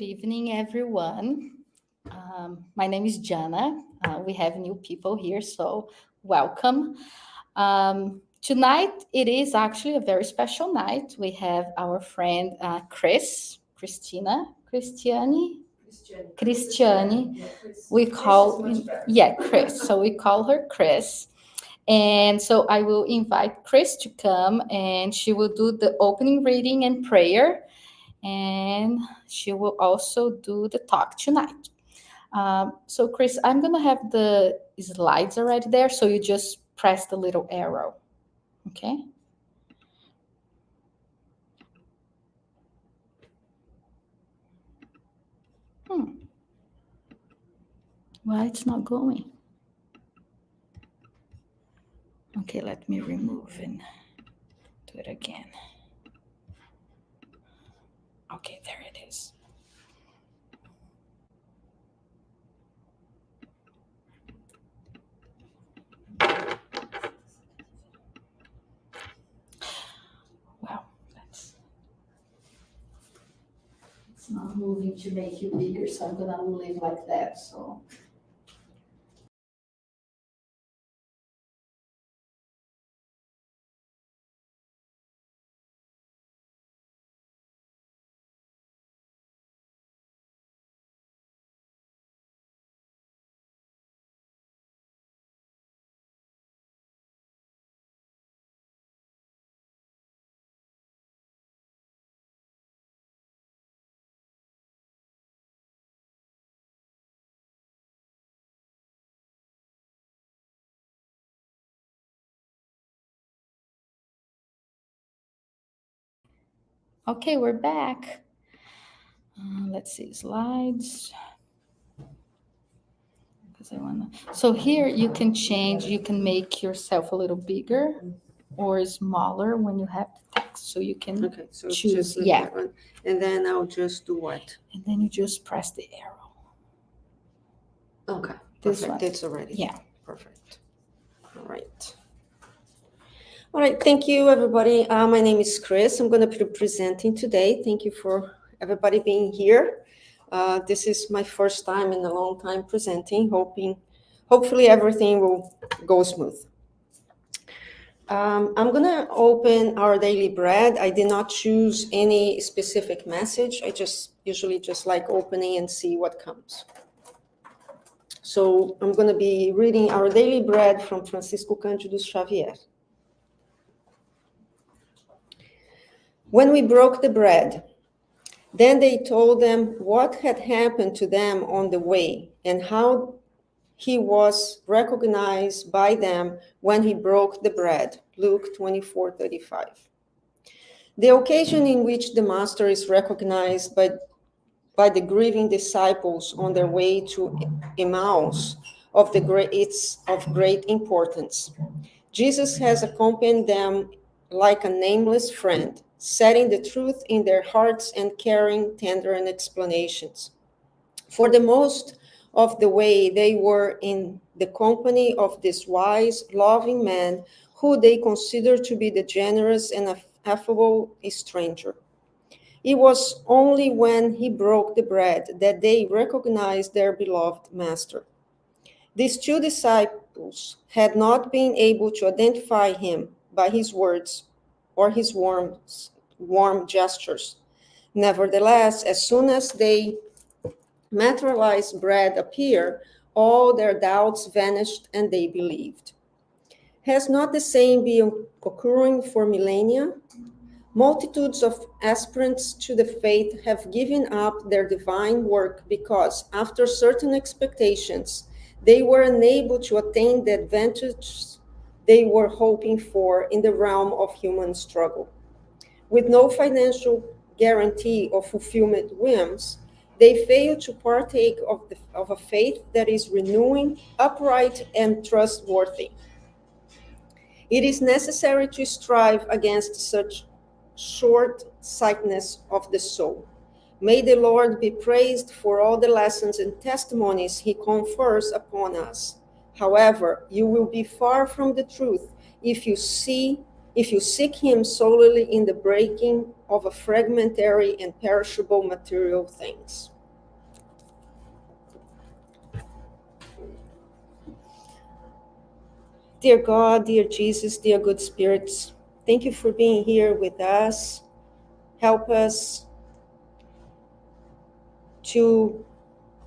Good evening, everyone. My name is Jana. We have new people here, so welcome. Tonight, it is actually a very special night. We have our friend Cristiane. We call, yeah, Chris. So we call her Chris. And so I will invite Chris to come and she will do the opening reading and prayer. And she will also do the talk tonight. So, Chris, I'm going to have the slides already there. So you just press the little arrow. Okay. Why it's not going? Okay, let me remove and do it again. Okay, there it is. Wow, it's not moving to make you bigger, so I'm gonna leave like that. So. Okay, we're back. Let's see, slides. So here you can change, you can make yourself a little bigger or smaller when you have the text. So you can choose, yeah. And then I'll just do what? And then you just press the arrow. Okay, This perfect. one. It's already. Yeah. Perfect. All right. All right, thank you, everybody. My name is Chris. I'm going to be presenting today. Thank you for everybody being here. This is my first time in a long time presenting, hopefully everything will go smooth. I'm going to open our daily bread. I did not choose any specific message. I usually just like opening and see what comes. So I'm going to be reading our daily bread from Francisco Cândido Xavier. When we broke the bread, then they told them what had happened to them on the way and how he was recognized by them when he broke the bread. Luke 24:35. The occasion in which the master is recognized by the grieving disciples on their way to Emmaus it's of great importance. Jesus has accompanied them like a nameless friend, setting the truth in their hearts and carrying tender explanations. For the most of the way, they were in the company of this wise, loving man who they considered to be the generous and affable stranger. It was only when he broke the bread that they recognized their beloved master. These two disciples had not been able to identify him by his words or his warm gestures. Nevertheless, as soon as the materialized bread appeared, all their doubts vanished and they believed. Has not the same been occurring for millennia? Multitudes of aspirants to the faith have given up their divine work because, after certain expectations, they were unable to attain the advantage they were hoping for in the realm of human struggle. With no financial guarantee of fulfillment whims, they fail to partake of a faith that is renewing, upright, and trustworthy. It is necessary to strive against such short-sightedness of the soul. May the Lord be praised for all the lessons and testimonies he confers upon us. However, you will be far from the truth if you seek him solely in the breaking of a fragmentary and perishable material things. Dear God, dear Jesus, dear good spirits, thank you for being here with us. Help us to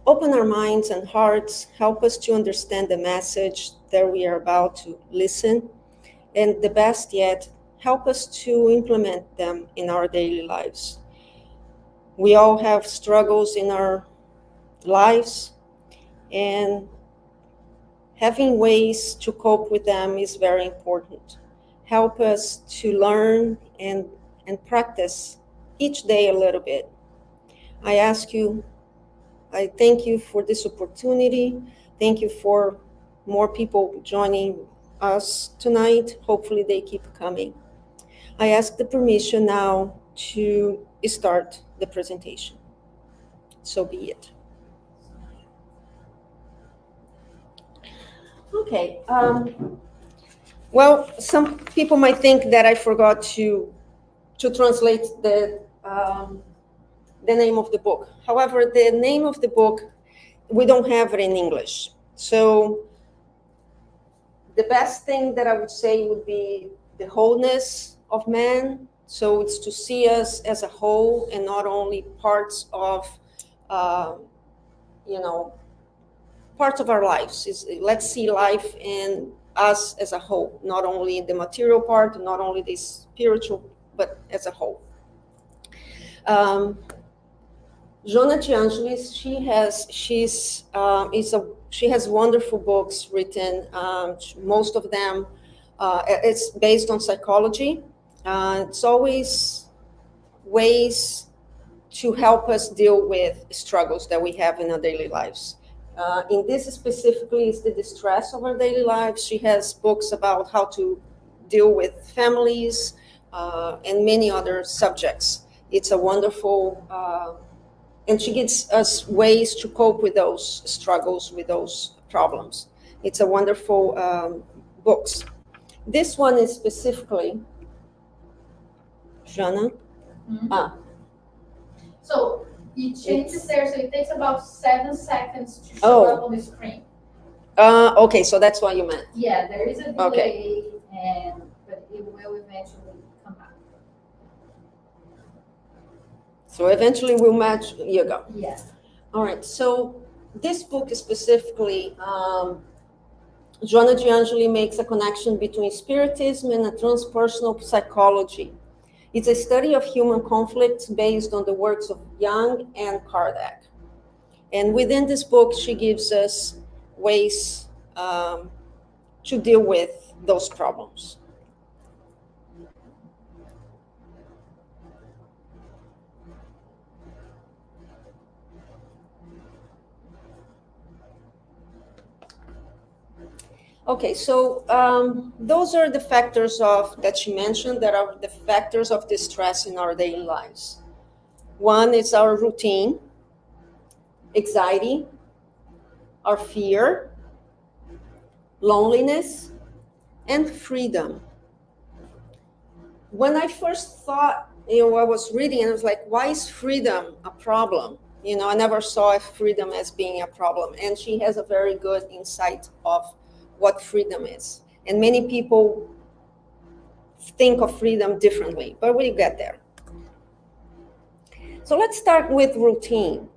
open our minds and hearts. Help us to understand the message that we are about to listen. And the best yet, help us to implement them in our daily lives. We all have struggles in our lives, and having ways to cope with them is very important. Help us to learn and practice each day a little bit. I thank you for this opportunity. Thank you for more people joining us tonight. Hopefully they keep coming. I ask the permission now to start the presentation. So be it. Okay. Well, some people might think that I forgot to translate the name of the book. However, the name of the book, we don't have it in English. So the best thing that I would say would be the wholeness of man. So it's to see us as a whole and not only parts of, parts of our lives. Let's see life in us as a whole, not only the material part, not only the spiritual, but as a whole. Jonna DeAngelis, she has wonderful books written. Most of them, it's based on psychology. It's always ways to help us deal with struggles that we have in our daily lives. In this specifically is the distress of our daily lives. She has books about how to deal with families and many other subjects. It's a wonderful, and she gives us ways to cope with those struggles, with those problems. It's a wonderful books. This one is specifically, Jana. Mm-hmm. So it changes there, so it takes about 7 seconds to show up on the screen. Okay, so that's what you meant. Yeah, there is a delay, okay. But it will eventually come out. So eventually we'll match, you go. Yeah. All right, so this book is specifically, Jonna DeAngelis makes a connection between spiritism and a transpersonal psychology. It's a study of human conflicts based on the works of Jung and Kardec. And within this book, she gives us ways to deal with those problems. Okay, so those are the factors that she mentioned that are the factors of distress in our daily lives. One is our routine, anxiety, our fear, loneliness, and freedom. When I first thought, I was reading and I was like, why is freedom a problem? I never saw freedom as being a problem. And she has a very good insight of what freedom is. And many people think of freedom differently, but we'll get there. So let's start with routine.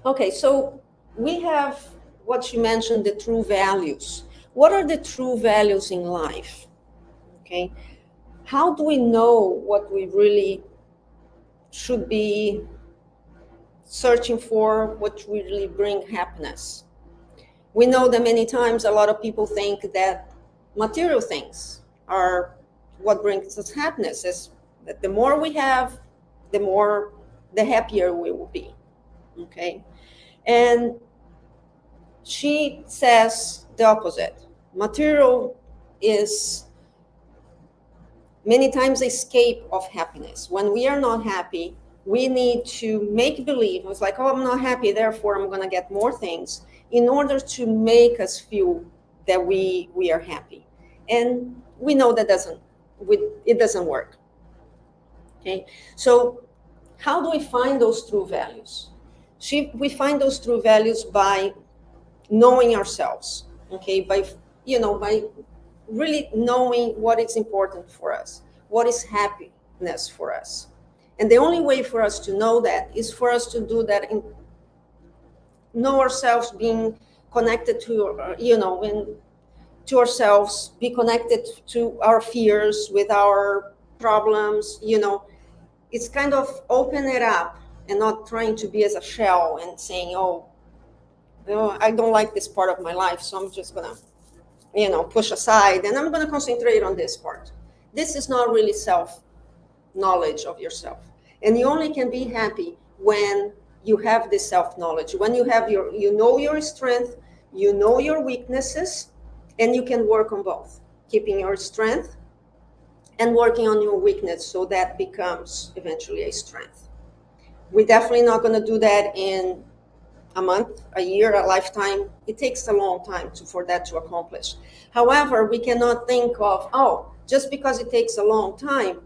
Okay, so we have what she mentioned, the true values. What are the true values in life? Okay, how do we know what we really should be searching for, what really bring happiness? We know that many times a lot of people think that material things are what brings us happiness, is that the more we have, the happier we will be. Okay, and she says the opposite. Material is many times escape of happiness. When we are not happy, we need to make believe. It's like, oh, I'm not happy, therefore I'm going to get more things, in order to make us feel that we are happy. And we know that it doesn't work. Okay, so how do we find those true values? We find those true values by knowing ourselves. Okay, by really knowing what is important for us, what is happiness for us. And the only way for us to know that is for us to do that in know ourselves, being connected to to ourselves, be connected to our fears, with our problems. It's kind of open it up and not trying to be as a shell and saying, oh, I don't like this part of my life, so I'm just gonna push aside, and I'm going to concentrate on this part. This is not really self-knowledge of yourself. And you only can be happy when you have this self-knowledge, when you have you know your strength, you know your weaknesses, and you can work on both, keeping your strength and working on your weakness, so that becomes eventually a strength. We're definitely not going to do that in a month, a year, a lifetime. It takes a long time for that to accomplish. However, we cannot think of, oh, just because it takes a long time,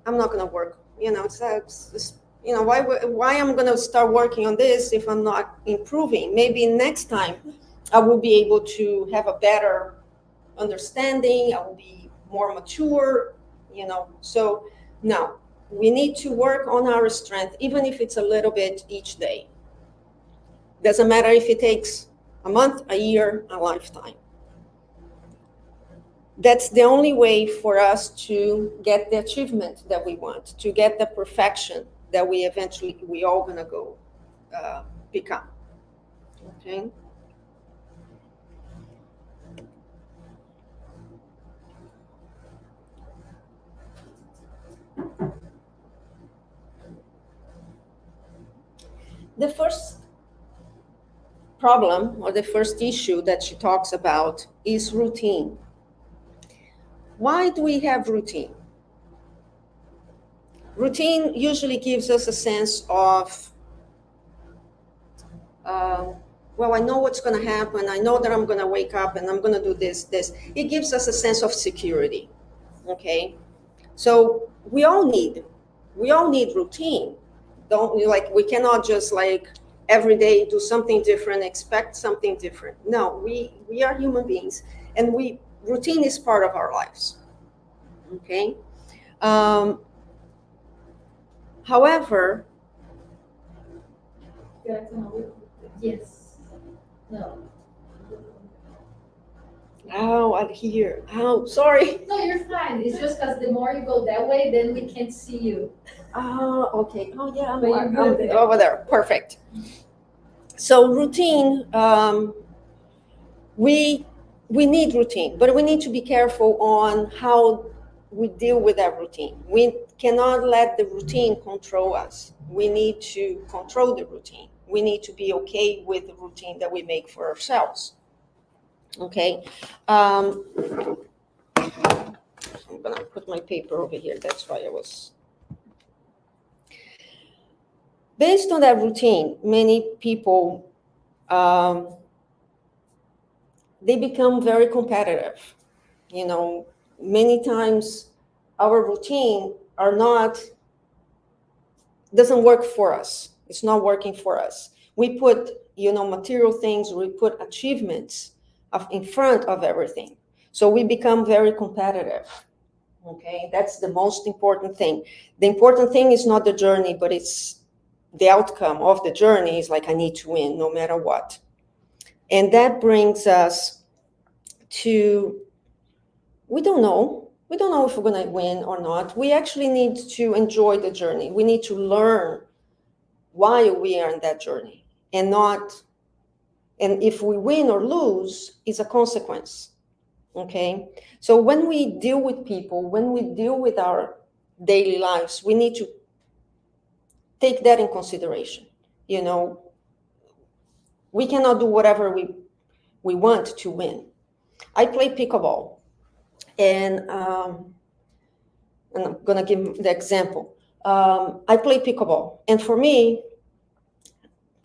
I'm not going to work. Why I'm going to start working on this if I'm not improving? Maybe next time I will be able to have a better understanding. I will be more mature. So no, we need to work on our strength, even if it's a little bit each day. Doesn't matter if it takes a month, a year, a lifetime. That's the only way for us to get the achievement that we want, to get the perfection that we all gonna go become. Okay. The first problem, or the first issue that she talks about, is routine. Why do we have routine? Routine usually gives us a sense of, well, I know what's going to happen. I know that I'm going to wake up and I'm going to do this. It gives us a sense of security. Okay, so we all need routine. We cannot just every day do something different, expect something different. No, we are human beings, and routine is part of our lives. Okay. However, Yes. No. Oh, I'm here. Oh, sorry. No, you're fine. It's just because the more you go that way, then we can't see you. Oh, okay. Oh, yeah, But you're good there. over there. Perfect. So routine, we need routine, but we need to be careful on how we deal with that routine. We cannot let the routine control us. We need to control the routine. We need to be okay with the routine that we make for ourselves. Okay. I'm gonna put my paper over here. That's why I was. Based on that routine, many people, they become very competitive. Many times our routine doesn't work for us. It's not working for us. We put, material things, we put achievements in front of everything. So we become very competitive. Okay, that's the most important thing. The important thing is not the journey, but it's the outcome of the journey. Is I need to win no matter what. And that brings us to, we don't know if we're going to win or not. We actually need to enjoy the journey. We need to learn why we are in that journey, and if we win or lose is a consequence. Okay, so when we deal with people, when we deal with our daily lives, we need to take that in consideration. We cannot do whatever we want to win. I play pickleball, and I'm gonna give the example. I play pickleball. And for me,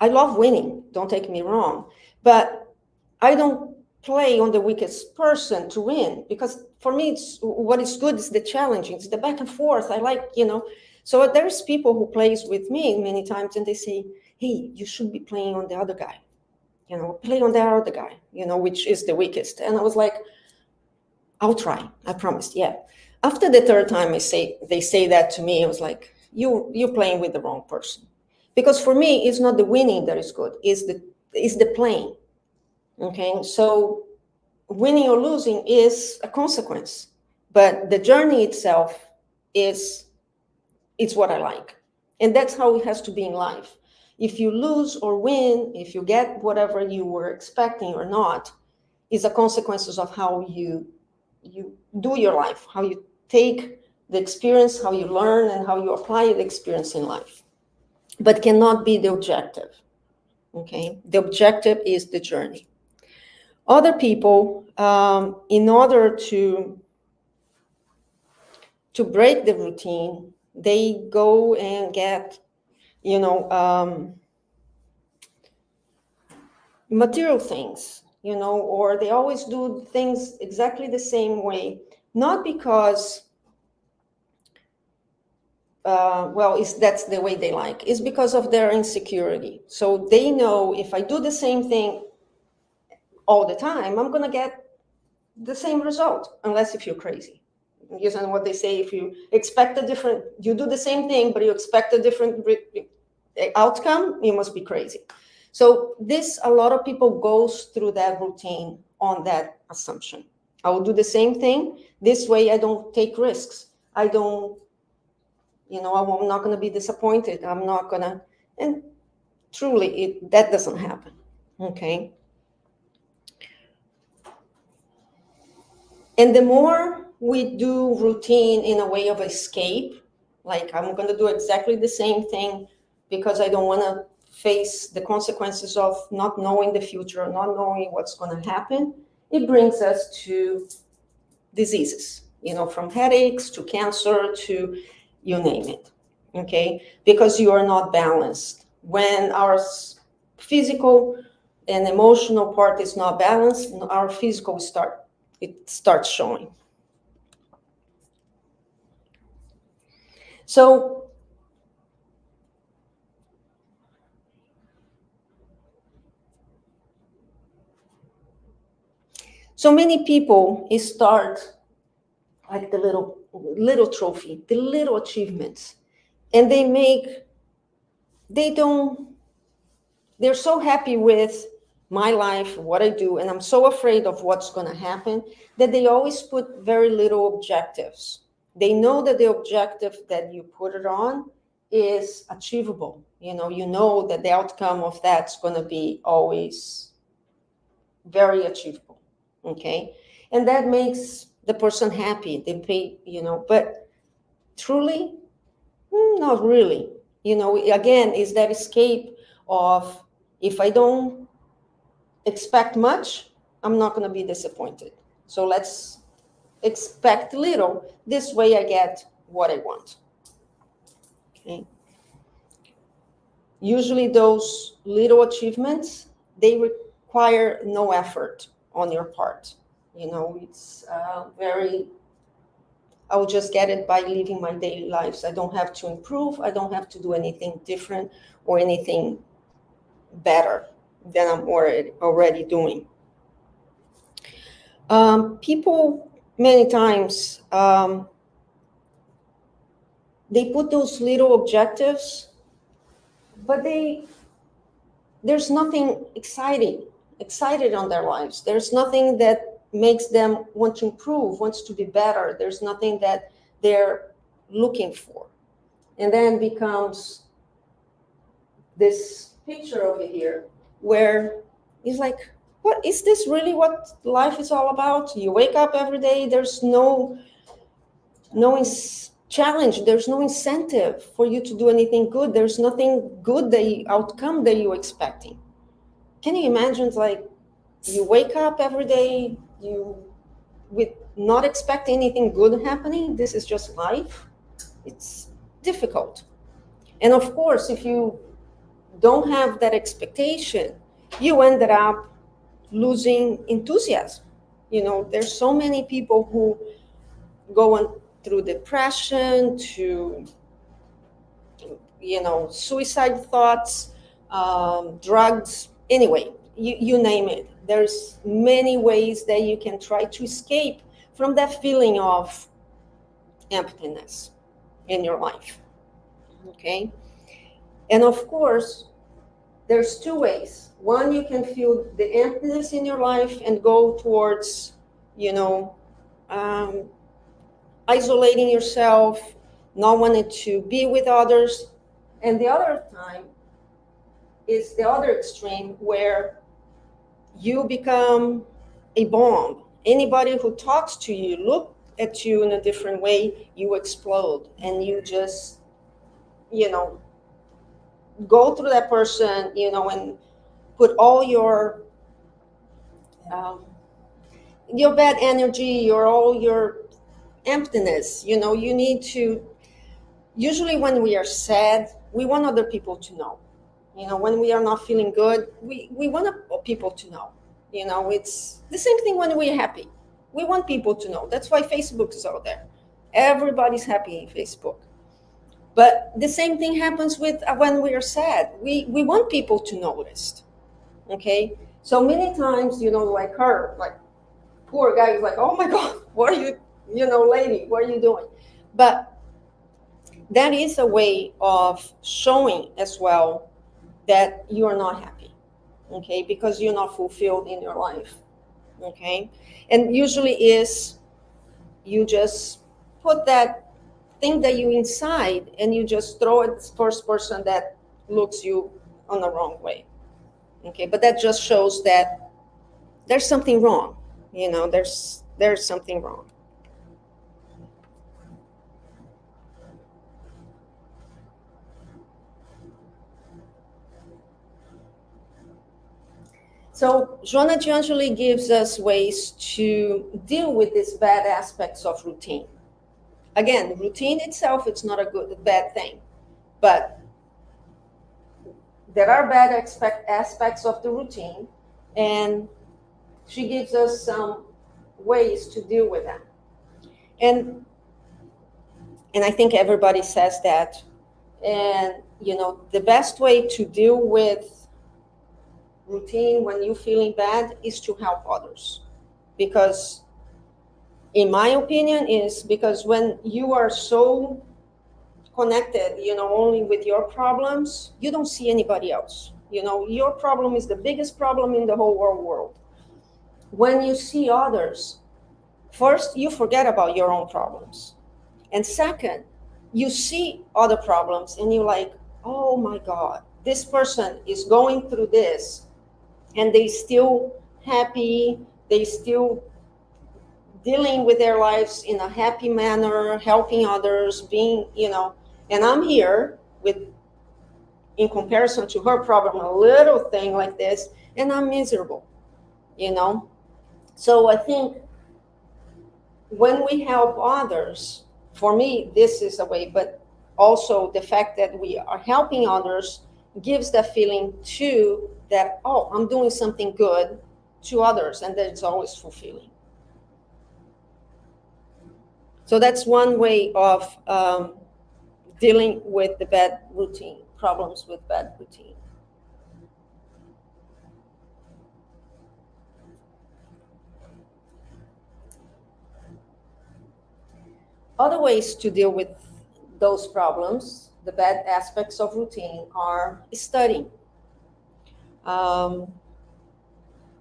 I love winning, don't take me wrong. But I don't play on the weakest person to win, because for me, what is good is the challenging, it's the back and forth. I like, so there's people who plays with me many times and they say, hey, you should be playing on the other guy, play on the other guy, which is the weakest. And I was like, I'll try, I promised, yeah. After the third time they say that to me, I was like, you're playing with the wrong person. Because for me, it's not the winning that is good, it's the playing. Okay, so winning or losing is a consequence, but the journey itself it's what I like. And that's how it has to be in life. If you lose or win, if you get whatever you were expecting or not, is a consequences of how you do your life, how you take the experience, how you learn, and how you apply the experience in life. But cannot be the objective. Okay, the objective is the journey. Other people, in order to break the routine, they go and get, material things, or they always do things exactly the same way, not because, that's the way they like, it's because of their insecurity. So they know, if I do the same thing all the time, I'm going to get the same result, unless if you're crazy. Using what they say, if you expect you do the same thing, but you expect a different outcome, you must be crazy. So a lot of people goes through that routine on that assumption. I will do the same thing. This way I don't take risks. I don't, I'm not going to be disappointed. I'm not going to, and truly that doesn't happen. Okay. And the more we do routine in a way of escape, like I'm going to do exactly the same thing because I don't want to face the consequences of not knowing the future, not knowing what's going to happen, it brings us to diseases, from headaches to cancer to you name it, okay? Because you are not balanced. When our physical and emotional part is not balanced, our physical starts showing. So many people start like the little trophy, the little achievements, and they're so happy with my life, what I do, and I'm so afraid of what's going to happen that they always put very little objectives. They know that the objective that you put it on is achievable. You know that the outcome of that's going to be always very achievable. Okay. And that makes the person happy. They pay, but truly, not really. Again, is that escape of, if I don't expect much, I'm not going to be disappointed. So let's expect little. This way I get what I want. Okay. Usually those little achievements, they require no effort on your part. It's very, I will just get it by living my daily lives. I don't have to improve. I don't have to do anything different or anything better than I'm already doing. People many times, they put those little objectives, but there's nothing excited on their lives. There's nothing that makes them want to improve, wants to be better. There's nothing that they're looking for. And then becomes this picture over here where it's like, what is this really what life is all about? You wake up every day, there's no challenge, there's no incentive for you to do anything good. There's nothing good, the outcome that you're expecting. Can you imagine, like, you wake up every day, you with not expecting anything good happening? This is just life. difficult. And of course, if you don't have that expectation, you ended up losing enthusiasm. There's so many people who go on through depression to, suicide thoughts, drugs, anyway, you name it. There's many ways that you can try to escape from that feeling of emptiness in your life, okay? And of course, there's two ways. One, you can feel the emptiness in your life and go towards, isolating yourself, not wanting to be with others. And the other time is the other extreme, where you become a bomb. Anybody who talks to you, look at you in a different way, you explode, and you just, go through that person, and put all your bad energy, all your emptiness. You need to, usually when we are sad, we want other people to know. When we are not feeling good, we want people to know. It's the same thing when we're happy. We want people to know. That's why Facebook is out there. Everybody's happy in Facebook. But the same thing happens with when we are sad. We want people to notice. Okay? So many times, like her, like poor guy is like, oh my God, what are you, lady, what are you doing? But that is a way of showing as well that you are not happy, okay? Because you're not fulfilled in your life, okay? And usually is you just put that thing that you inside and you just throw it the first person that looks you on the wrong way, okay? But that just shows that there's something wrong, there's something wrong. So Joanna DiAngeli gives us ways to deal with these bad aspects of routine. Again, routine itself, it's not a bad thing, but there are bad aspects of the routine, and she gives us some ways to deal with them. And I think everybody says that. And, the best way to deal with routine when you're feeling bad is to help others. Because, in my opinion, is because when you are so connected, only with your problems, you don't see anybody else. Your problem is the biggest problem in the whole world. When you see others, first, you forget about your own problems. And second, you see other problems and you're like, oh my God, this person is going through this and they still happy, they still dealing with their lives in a happy manner, helping others, being, and I'm here with, in comparison to her problem, a little thing like this, and I'm miserable, So I think when we help others, for me, this is a way, but also the fact that we are helping others gives that feeling too that, oh, I'm doing something good to others, and that it's always fulfilling. So that's one way of dealing with the bad routine, problems with bad routine. Other ways to deal with those problems, the bad aspects of routine, are studying.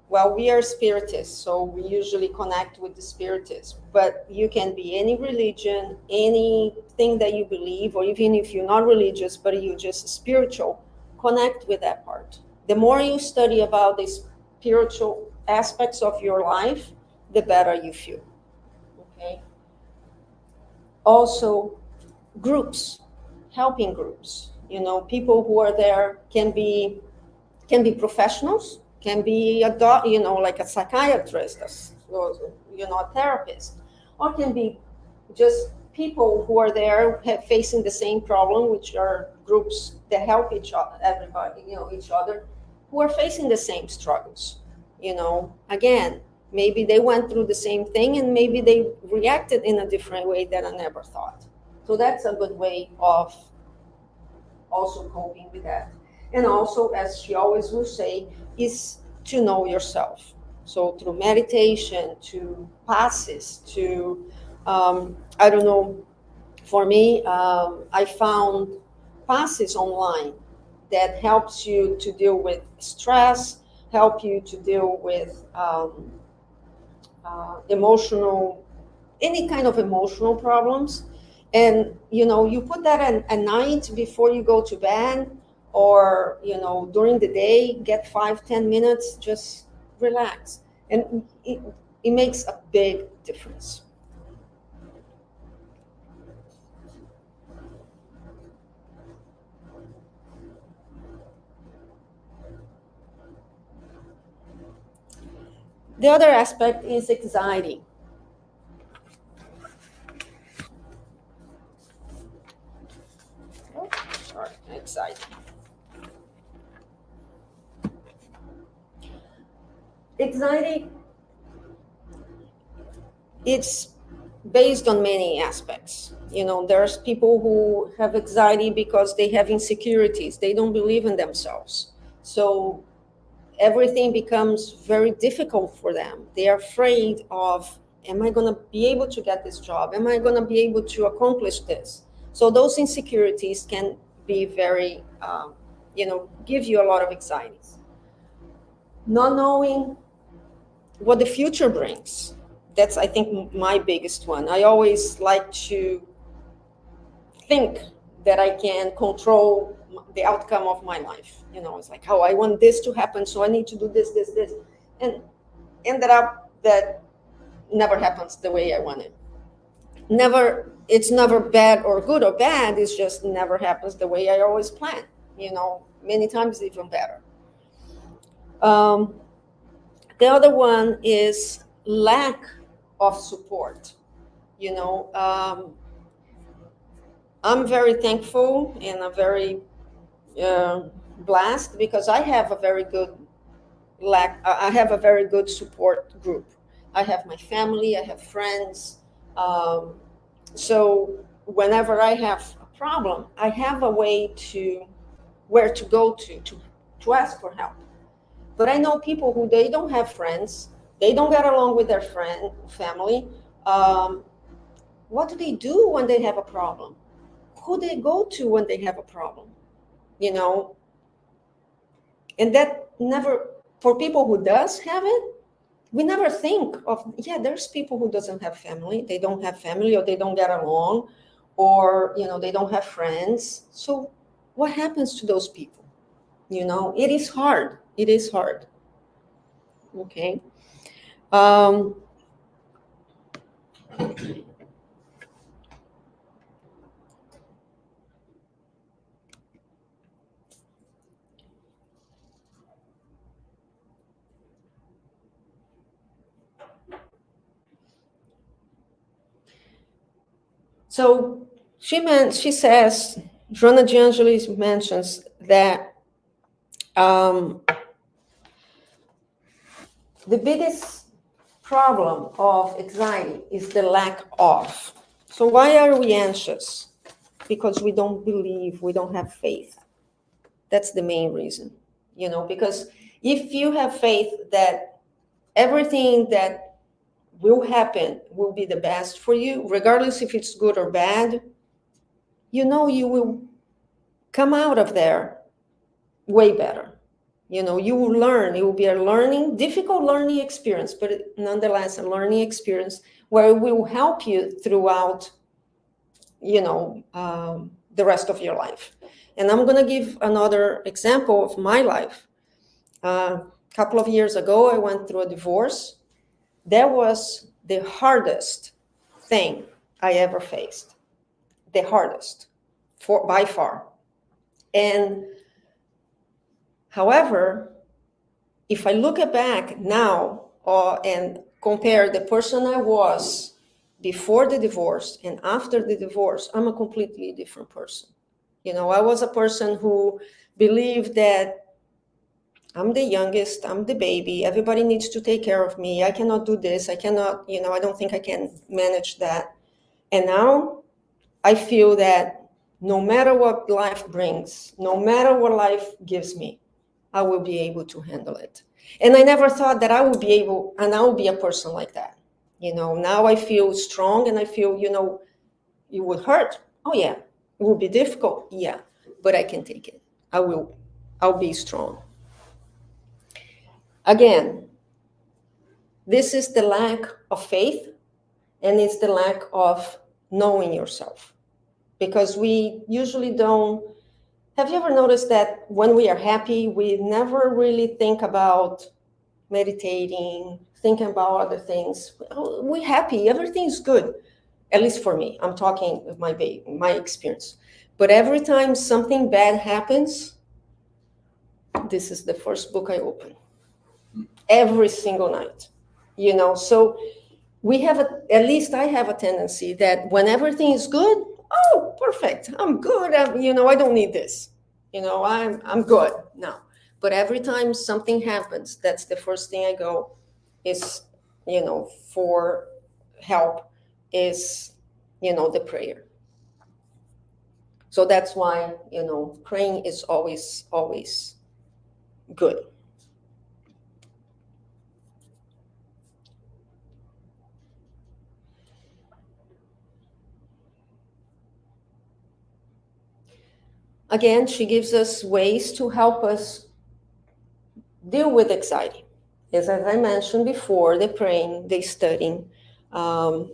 Well, we are spiritists, so we usually connect with the spiritists, but you can be any religion, anything that you believe, or even if you're not religious, but you're just spiritual, connect with that part. The more you study about the spiritual aspects of your life, the better you feel, okay? Also, groups, helping groups, people who are there can be professionals, can be a like a psychiatrist, a therapist, or can be just people who are there facing the same problem, which are groups that help each other, everybody, each other, who are facing the same struggles. Again, maybe they went through the same thing and maybe they reacted in a different way that I never thought. So that's a good way of also coping with that. And also, as she always will say, is to know yourself. So through meditation, to passes, to, I don't know, for me, I found passes online that helps you to deal with stress, help you to deal with emotional, any kind of emotional problems. And, you put that at night before you go to bed, or, during the day, get 5-10 minutes, just relax. And it makes a big difference. The other aspect is anxiety. Oh, sorry, anxiety. Anxiety, it's based on many aspects. There's people who have anxiety because they have insecurities. They don't believe in themselves. So everything becomes very difficult for them. They are afraid of, am I going to be able to get this job? Am I going to be able to accomplish this? So those insecurities can be very, give you a lot of anxieties. Not knowing what the future brings. That's, I think, my biggest one. I always like to think that I can control the outcome of my life. It's like, oh, I want this to happen, so I need to do this. And ended up that never happens the way I wanted. It's never bad or good or bad, it's just never happens the way I always planned. Many times even better. The other one is lack of support. I'm very thankful and I'm very blessed because I have a very good support group. I have my family, I have friends. So whenever I have a problem, I have a way to where to go to ask for help. But I know people who they don't have friends, they don't get along with their family. What do they do when they have a problem? Who they go to when they have a problem? And that never, for people who does have it, we never think of, there's people who doesn't have family, they don't have family, or they don't get along, or they don't have friends. So what happens to those people? It is hard. Okay. So she says, Joanna de Angelis mentions that the biggest problem of anxiety is the lack of. So why are we anxious? Because we don't believe, we don't have faith. That's the main reason, because if you have faith that everything that will happen will be the best for you, regardless if it's good or bad, you will come out of there way better. You will learn. It will be a difficult learning experience, but nonetheless, a learning experience where it will help you throughout, the rest of your life. And I'm going to give another example of my life. A couple of years ago, I went through a divorce. That was the hardest thing I ever faced. The hardest, by far. And however, if I look back now and compare the person I was before the divorce and after the divorce, I'm a completely different person. I was a person who believed that I'm the youngest, I'm the baby, everybody needs to take care of me. I cannot do this. I cannot, I don't think I can manage that. And now I feel that no matter what life brings, no matter what life gives me, I will be able to handle it. And I never thought that I would be able, and I will be a person like that. Now I feel strong and I feel, it would hurt. Oh yeah, it will be difficult. Yeah, but I can take it. I'll be strong. Again, this is the lack of faith and it's the lack of knowing yourself. Because we usually don't. Have you ever noticed that when we are happy, we never really think about meditating, thinking about other things? We're happy, everything's good. At least for me, I'm talking of my experience. But every time something bad happens, this is the first book I open. Every single night, So we have, at least I have a tendency that when everything is good, oh, perfect, I'm good. I don't need this. I'm good now. But every time something happens, that's the first thing I go is, for help is, the prayer. So that's why, praying is always, always good. Again, she gives us ways to help us deal with anxiety. As I mentioned before, the praying, the studying. And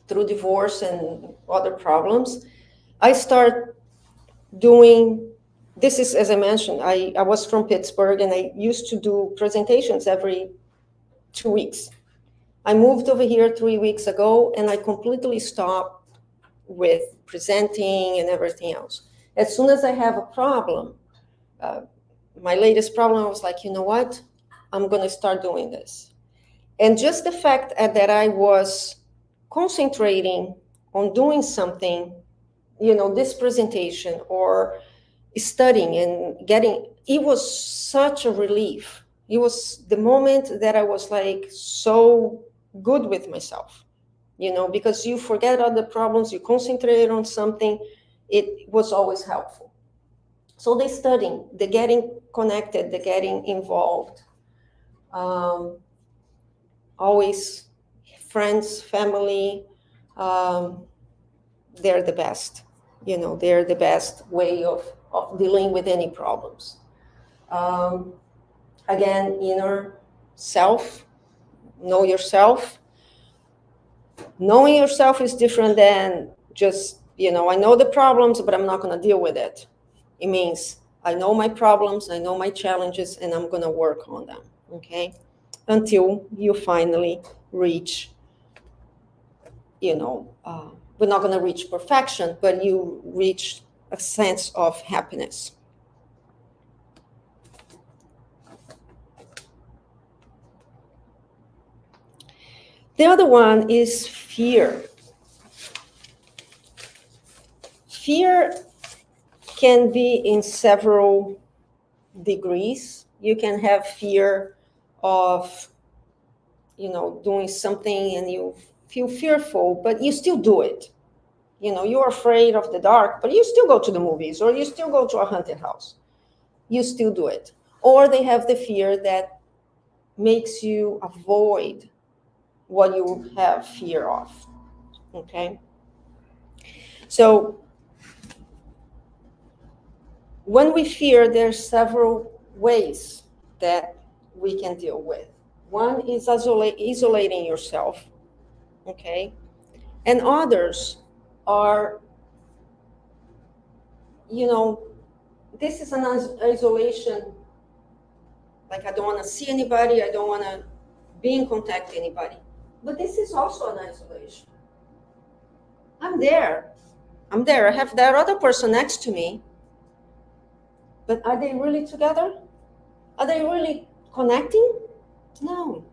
through divorce and other problems, I start doing, this is, as I mentioned, I was from Pittsburgh and I used to do presentations every 2 weeks. I moved over here 3 weeks ago and I completely stopped with presenting and everything else. As soon as I have a problem, my latest problem, I was like, you know what? I'm going to start doing this. And just the fact that I was concentrating on doing something, this presentation or studying and it was such a relief. It was the moment that I was like so good with myself, because you forget all the problems, you concentrate on something. It was always helpful. So the studying, the getting connected, the getting involved, always friends, family, they're the best. They're the best way of dealing with any problems. Again, inner self, know yourself. Knowing yourself is different than just, I know the problems, but I'm not going to deal with it. It means I know my problems, I know my challenges, and I'm going to work on them, okay? Until you finally reach, we're not going to reach perfection, but you reach a sense of happiness. The other one is fear. Fear can be in several degrees. You can have fear of, doing something and you feel fearful, but you still do it. You're afraid of the dark, but you still go to the movies or you still go to a haunted house. You still do it. Or they have the fear that makes you avoid what you have fear of, okay? So when we fear, there's several ways that we can deal with. One is isolating yourself, okay? And others are, this is an isolation, like I don't want to see anybody, I don't want to be in contact with anybody. But this is also an isolation. I'm there. I have that other person next to me. But are they really together? Are they really connecting? No.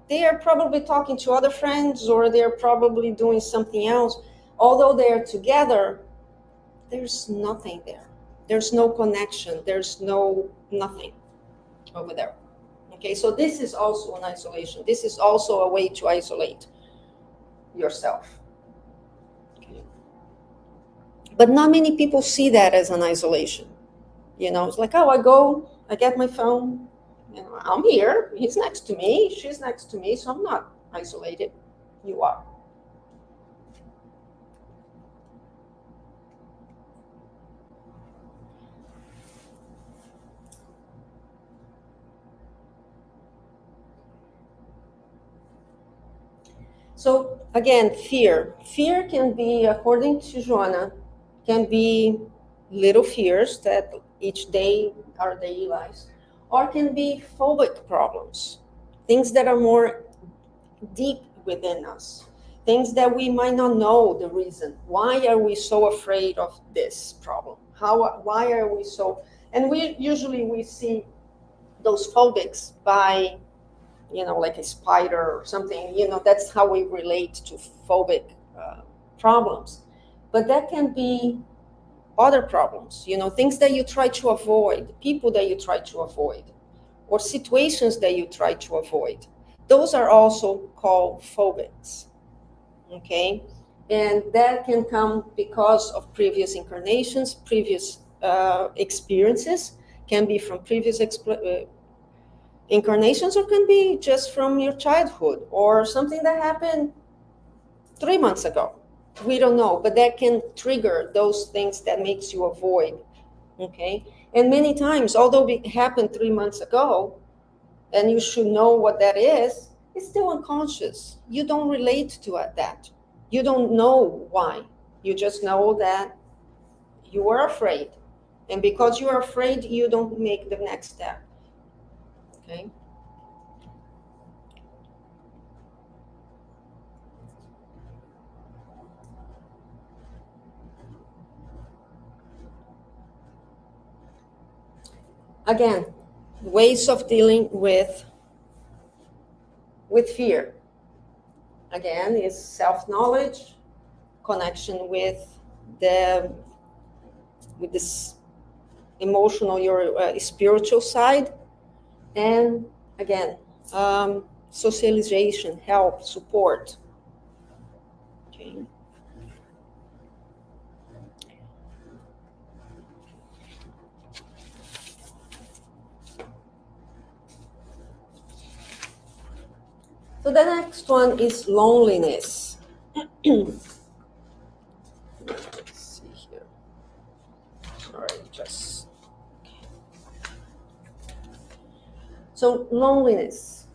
they are probably talking to other friends, or they're probably doing something else. Although they're together, there's nothing there. There's no connection. There's nothing over there. Okay, so this is also an isolation. This is also a way to isolate yourself. Okay. But not many people see that as an isolation. It's like, oh, I get my phone, I'm here, he's next to me, she's next to me, so I'm not isolated. You are. So again, fear. Fear can be, according to Joanna, can be little fears that each day, our daily lives, or can be phobic problems, things that are more deep within us, things that we might not know the reason. Why are we so afraid of this problem? Why are we so? And we see those phobics by, like a spider or something. That's how we relate to phobic problems. But that can be other problems, things that you try to avoid, people that you try to avoid, or situations that you try to avoid. Those are also called phobics. Okay? And that can come because of previous incarnations, previous experiences, can be from previous incarnations, or can be just from your childhood, or something that happened 3 months ago. We don't know, but that can trigger those things that makes you avoid. Okay? And many times, although it happened 3 months ago, and you should know what that is, it's still unconscious. You don't relate to that. You don't know why. You just know that you are afraid. And because you are afraid, you don't make the next step. Okay? Again, ways of dealing with fear. Again, is self-knowledge, connection with this emotional, your spiritual side, and again, socialization, help, support. Okay. So the next one is loneliness. Let's see here. Sorry, just. So loneliness.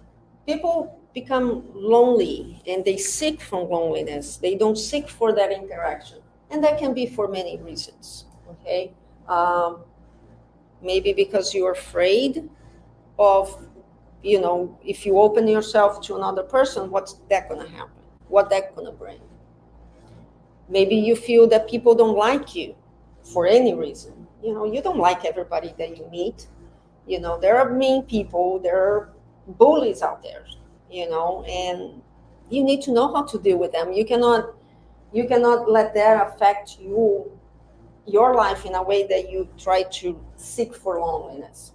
People become lonely and they seek from loneliness. They don't seek for that interaction. And that can be for many reasons. Okay. Maybe because you're afraid of, if you open yourself to another person, what's that going to happen? What that going to bring? Maybe you feel that people don't like you for any reason. You don't like everybody that you meet. There are mean people, there are bullies out there, and you need to know how to deal with them. You cannot let that affect your life in a way that you try to seek for loneliness.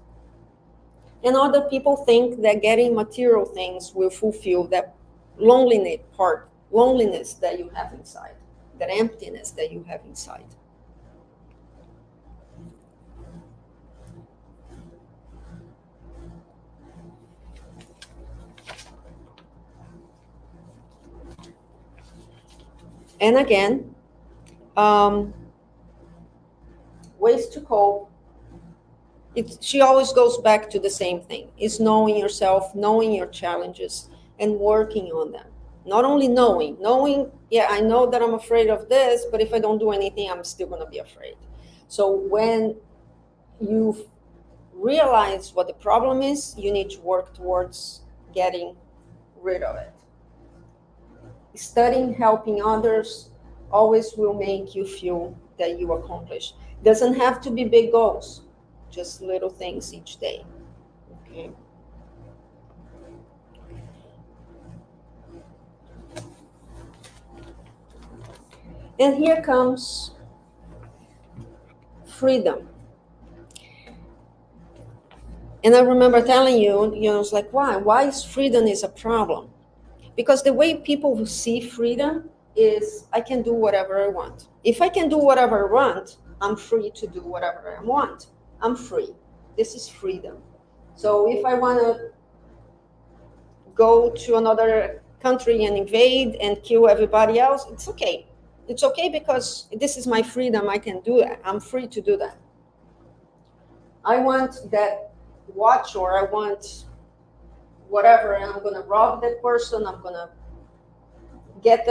And other people think that getting material things will fulfill that loneliness that you have inside, that emptiness that you have inside. And again, ways to cope. She always goes back to the same thing. It's knowing yourself, knowing your challenges, and working on them. Not only knowing, yeah, I know that I'm afraid of this, but if I don't do anything, I'm still going to be afraid. So when you realize what the problem is, you need to work towards getting rid of it. Studying, helping others always will make you feel that you accomplished. Doesn't have to be big goals, just little things each day. Okay. And here comes freedom. And I remember telling you, it's like, why? Why is freedom is a problem? Because the way people see freedom is I can do whatever I want. If I can do whatever I want, I'm free to do whatever I want. I'm free. This is freedom. So if I want to go to another country and invade and kill everybody else, it's okay. It's okay because this is my freedom. I can do that. I'm free to do that. I want that watch, or I want whatever, and I'm going to rob that person. I'm going to get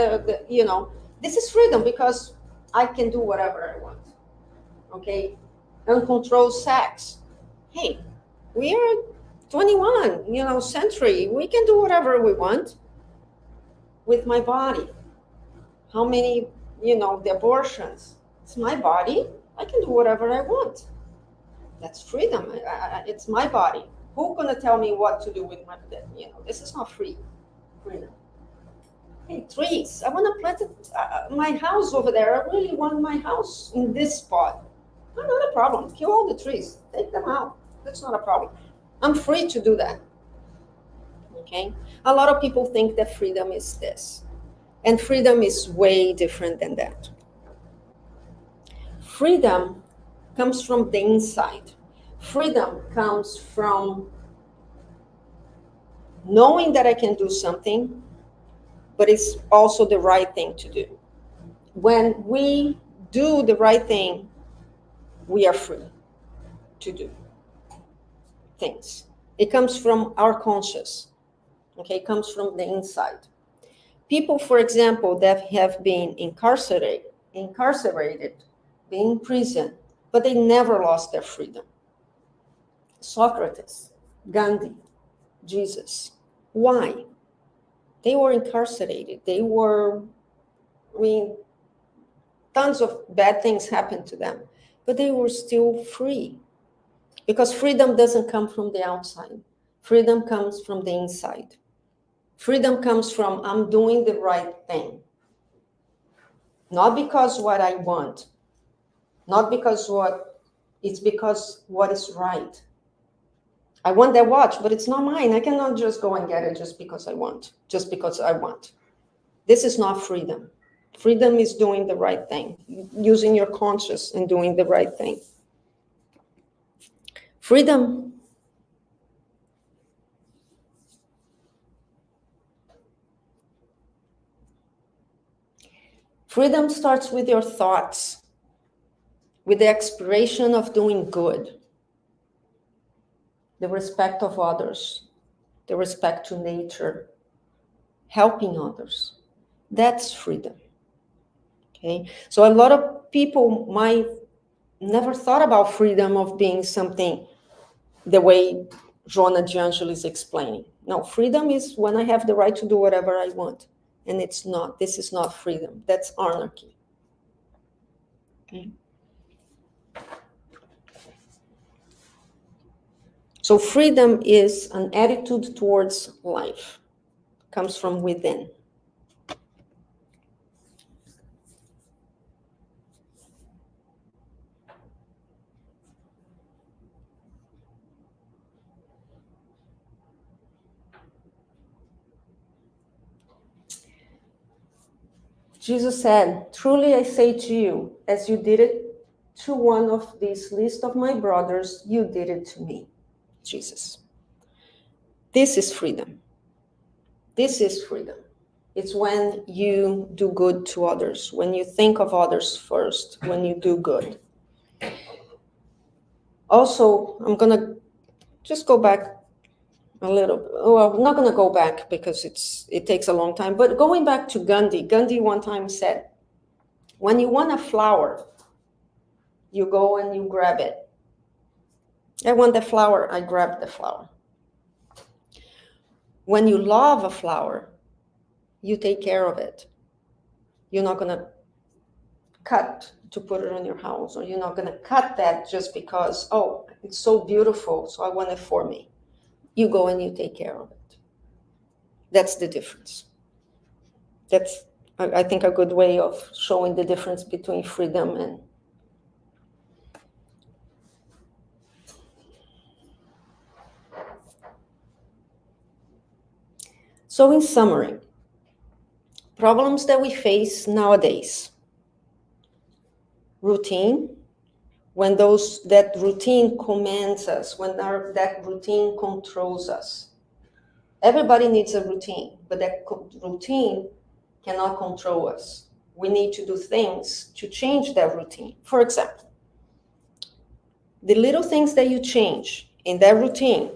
this is freedom because I can do whatever I want. Okay? Uncontrolled sex. Hey, we are 21, century. We can do whatever we want with my body. How many, the abortions? It's my body. I can do whatever I want. That's freedom. It's my body. Who's going to tell me what to do with my body? This is not freedom. Hey, trees. I want to plant my house over there. I really want my house in this spot. Not a problem. Kill all the trees. Take them out. That's not a problem. I'm free to do that. Okay? A lot of people think that freedom is this. And freedom is way different than that. Freedom comes from the inside. Freedom comes from knowing that I can do something, but it's also the right thing to do. When we do the right thing, we are free to do things. It comes from our conscious. Okay, it comes from the inside. People, for example, that have been incarcerated, been in prison, but they never lost their freedom. Socrates, Gandhi, Jesus. Why? They were incarcerated. Tons of bad things happened to them, but they were still free. Because freedom doesn't come from the outside. Freedom comes from the inside. Freedom comes from I'm doing the right thing. Not because what I want. Not because it's because what is right. I want that watch, but it's not mine. I cannot just go and get it just because I want. This is not freedom. Freedom is doing the right thing, using your conscience and doing the right thing. Freedom starts with your thoughts, with the aspiration of doing good, the respect of others, the respect to nature, helping others. That's freedom. Okay? So a lot of people might never thought about freedom of being something the way Joana de Angelo is explaining. No, freedom is when I have the right to do whatever I want. And it's not. This is not freedom. That's anarchy. Okay? So freedom is an attitude towards life. It comes from within. Jesus said, "Truly I say to you, as you did it to one of these least of my brothers, you did it to me." Jesus. This is freedom. This is freedom. It's when you do good to others, when you think of others first, when you do good. Also, I'm going to just go back a little bit. Well, I'm not going to go back because it takes a long time, but going back to Gandhi. Gandhi one time said, when you want a flower, you go and you grab it. I want the flower, I grab the flower. When you love a flower, you take care of it. You're not going to cut to put it on your house, or you're not going to cut that just because, oh, it's so beautiful, so I want it for me. You go and you take care of it. That's the difference. That's I think a good way of showing the difference between freedom and so in summary, problems that we face nowadays. Routine, when that routine commands us, when that routine controls us. Everybody needs a routine, but that routine cannot control us. We need to do things to change that routine. For example, the little things that you change in that routine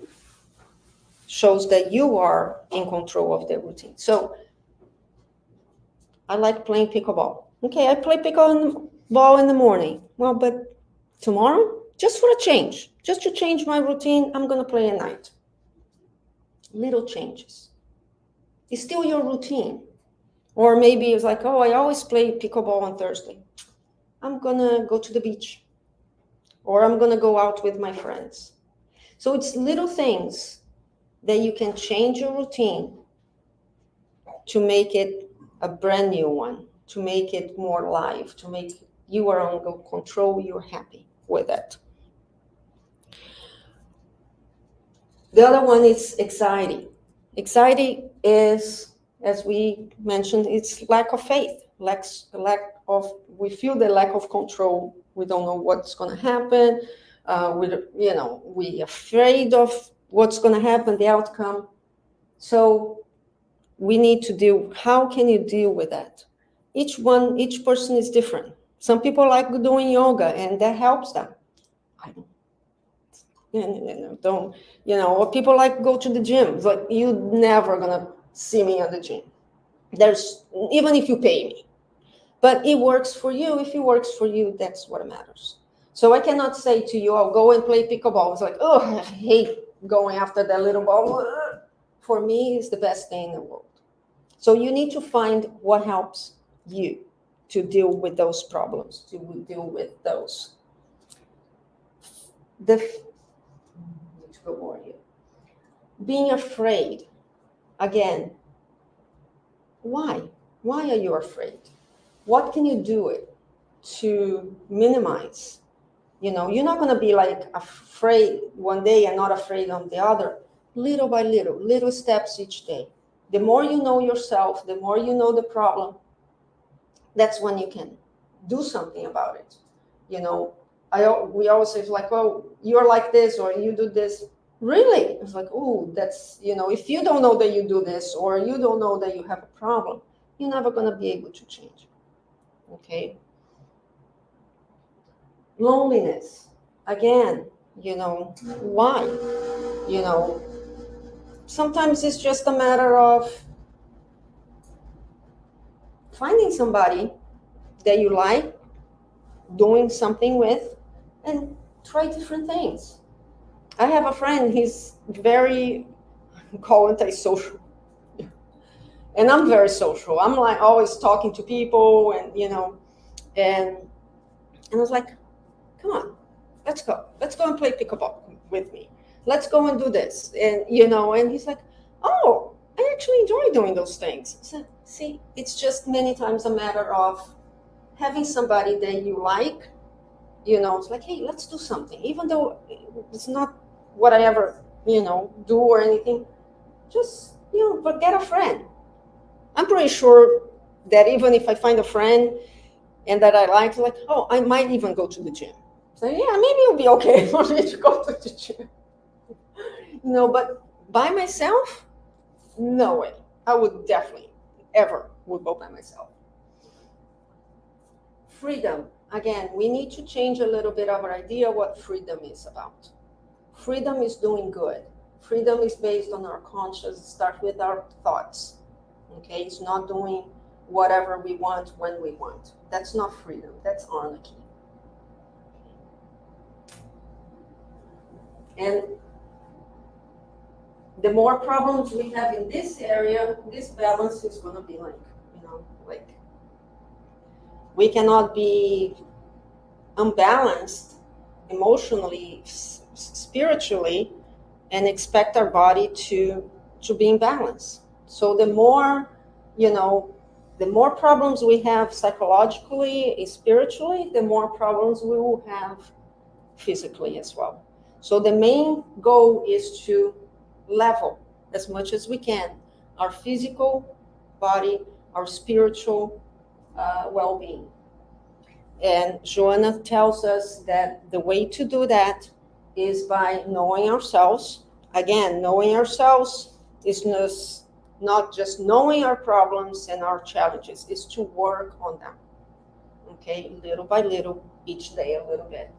shows that you are in control of the routine. So I like playing pickleball. Okay, I play pickleball in the morning. Well, but tomorrow, just for a change, just to change my routine, I'm going to play at night. Little changes. It's still your routine. Or maybe it's like, oh, I always play pickleball on Thursday. I'm going to go to the beach. Or I'm going to go out with my friends. So it's little things that you can change your routine to make it a brand new one, to make it more live, to make you are on control, you're happy with it. The other one is anxiety. Anxiety is, as we mentioned, it's lack of faith, we feel the lack of control. We don't know what's going to happen. We're afraid of what's going to happen, the outcome. So we need to how can you deal with that? Each person is different. Some people like doing yoga and that helps them. I don't, or people like go to the gym. It's like, you're never gonna see me at the gym. Even if you pay me. But it works for you. If it works for you, that's what matters. So I cannot say to you, I'll go and play pickleball. It's like, oh, I hate going after that little ball. For me, it's the best thing in the world. So you need to find what helps you to deal with those problems, to deal with those. Being afraid, again, why? Why are you afraid? What can you do to minimize? You're not going to be like afraid one day and not afraid on the other. Little by little steps each day. The more you know yourself, the more you know the problem, that's when you can do something about it. We always say, like, oh, you're like this or you do this. Really? It's like, oh, that's, if you don't know that you do this or you don't know that you have a problem, you're never going to be able to change. Okay? Loneliness. Again, why? Sometimes it's just a matter of finding somebody that you like, doing something with, and try different things. I have a friend, he's very antisocial. And I'm very social. I'm like always talking to people and I was like, come on, let's go and play pickleball with me. Let's go and do this. And he's like, oh, I actually enjoy doing those things. So, see, it's just many times a matter of having somebody that you like, it's like, hey, let's do something. Even though it's not what I ever, do or anything, just, but get a friend. I'm pretty sure that even if I find a friend and that I like, oh, I might even go to the gym. So yeah, maybe it'll be okay for me to go to the gym. But by myself, no way. I would definitely would go by myself. Freedom. Again, we need to change a little bit of our idea what freedom is about. Freedom is doing good. Freedom is based on our conscience. It starts with our thoughts. Okay, it's not doing whatever we want when we want. That's not freedom. That's anarchy. And the more problems we have in this area, this balance is going to be like we cannot be unbalanced emotionally, spiritually, and expect our body to be in balance. So the more, the more problems we have psychologically, spiritually, the more problems we will have physically as well. So the main goal is to level as much as we can our physical body, our spiritual well-being. And Joanna tells us that the way to do that is by knowing ourselves. Again, knowing ourselves is not just knowing our problems and our challenges, is to work on them. Okay, little by little, each day a little bit.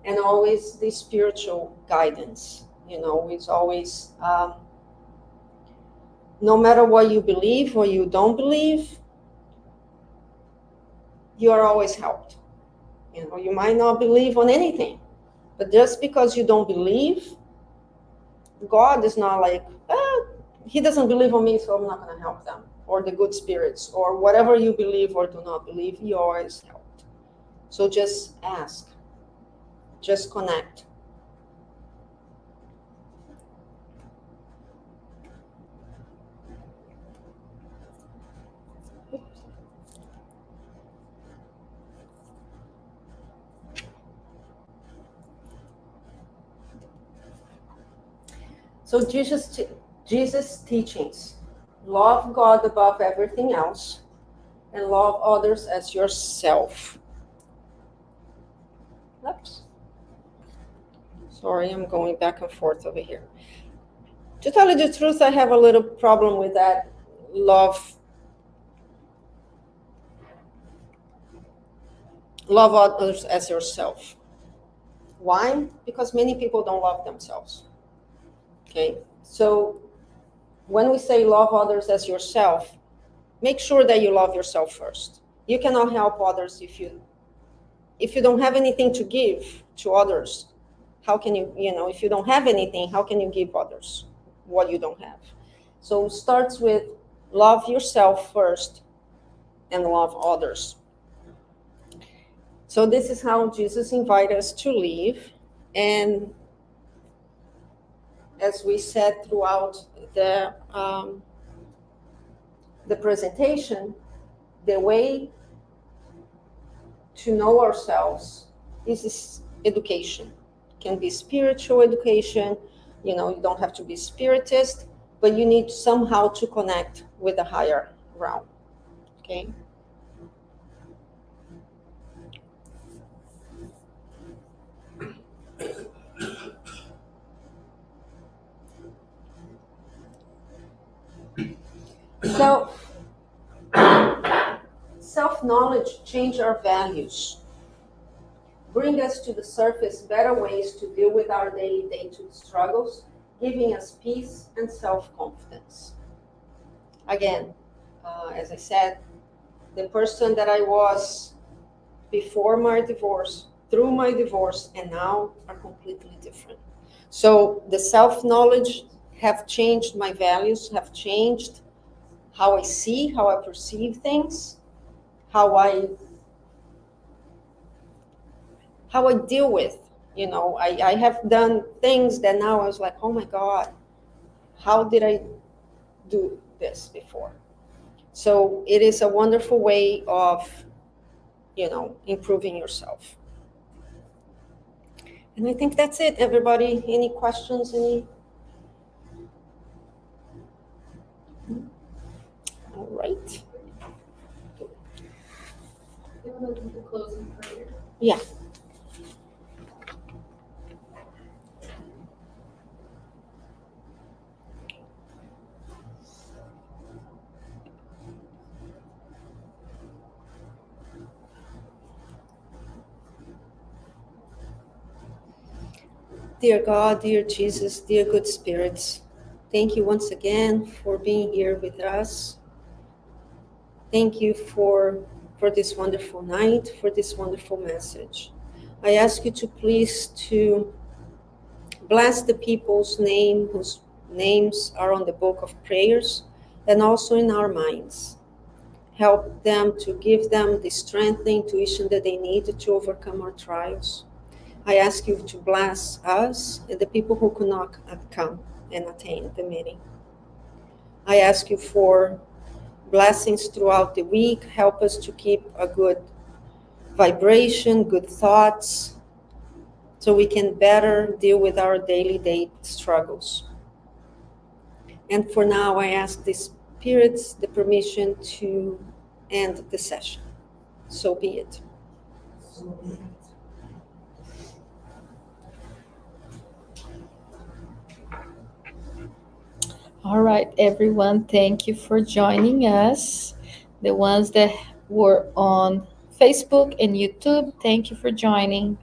And always the spiritual guidance, is always, no matter what you believe or you don't believe, you are always helped. You might not believe on anything, but just because you don't believe, God is not like, he doesn't believe on me, so I'm not going to help them, or the good spirits, or whatever you believe or do not believe, you always helped. So just ask, just connect. So Jesus' teachings: love God above everything else, and love others as yourself. Oops. Sorry, I'm going back and forth over here. To tell you the truth, I have a little problem with that love others as yourself. Why? Because many people don't love themselves. Okay, so when we say love others as yourself, make sure that you love yourself first. You cannot help others if you don't have anything to give to others. How can you, if you don't have anything, how can you give others what you don't have? So it starts with love yourself first and love others. So this is how Jesus invites us to live. And as we said throughout the presentation, the way to know ourselves is education. It can be spiritual education. You don't have to be spiritist, but you need somehow to connect with the higher realm. Okay. So, self-knowledge changes our values, bring us to the surface better ways to deal with our daily day-to-day struggles, giving us peace and self-confidence. Again, as I said, the person that I was before my divorce, through my divorce, and now are completely different. So the self-knowledge have changed my values, have changed how I see, how I perceive things, how I deal with, I have done things that now I was like, oh my God, how did I do this before? So it is a wonderful way of, improving yourself. And I think that's it, everybody. Any questions? All right. You want to do the closing prayer? Yeah. Dear God, dear Jesus, dear good spirits, thank you once again for being here with us. Thank you for this wonderful night, for this wonderful message. I ask you to please to bless the people's name whose names are on the book of prayers and also in our minds. Help them to give them the strength, the intuition that they need to overcome our trials. I ask you to bless us and the people who could not come and attend the meeting. I ask you for blessings throughout the week. Help us to keep a good vibration, good thoughts, so we can better deal with our daily struggles. And for now, I ask the spirits the permission to end the session. So be it. All right, everyone, thank you for joining us. The ones that were on Facebook and YouTube, thank you for joining.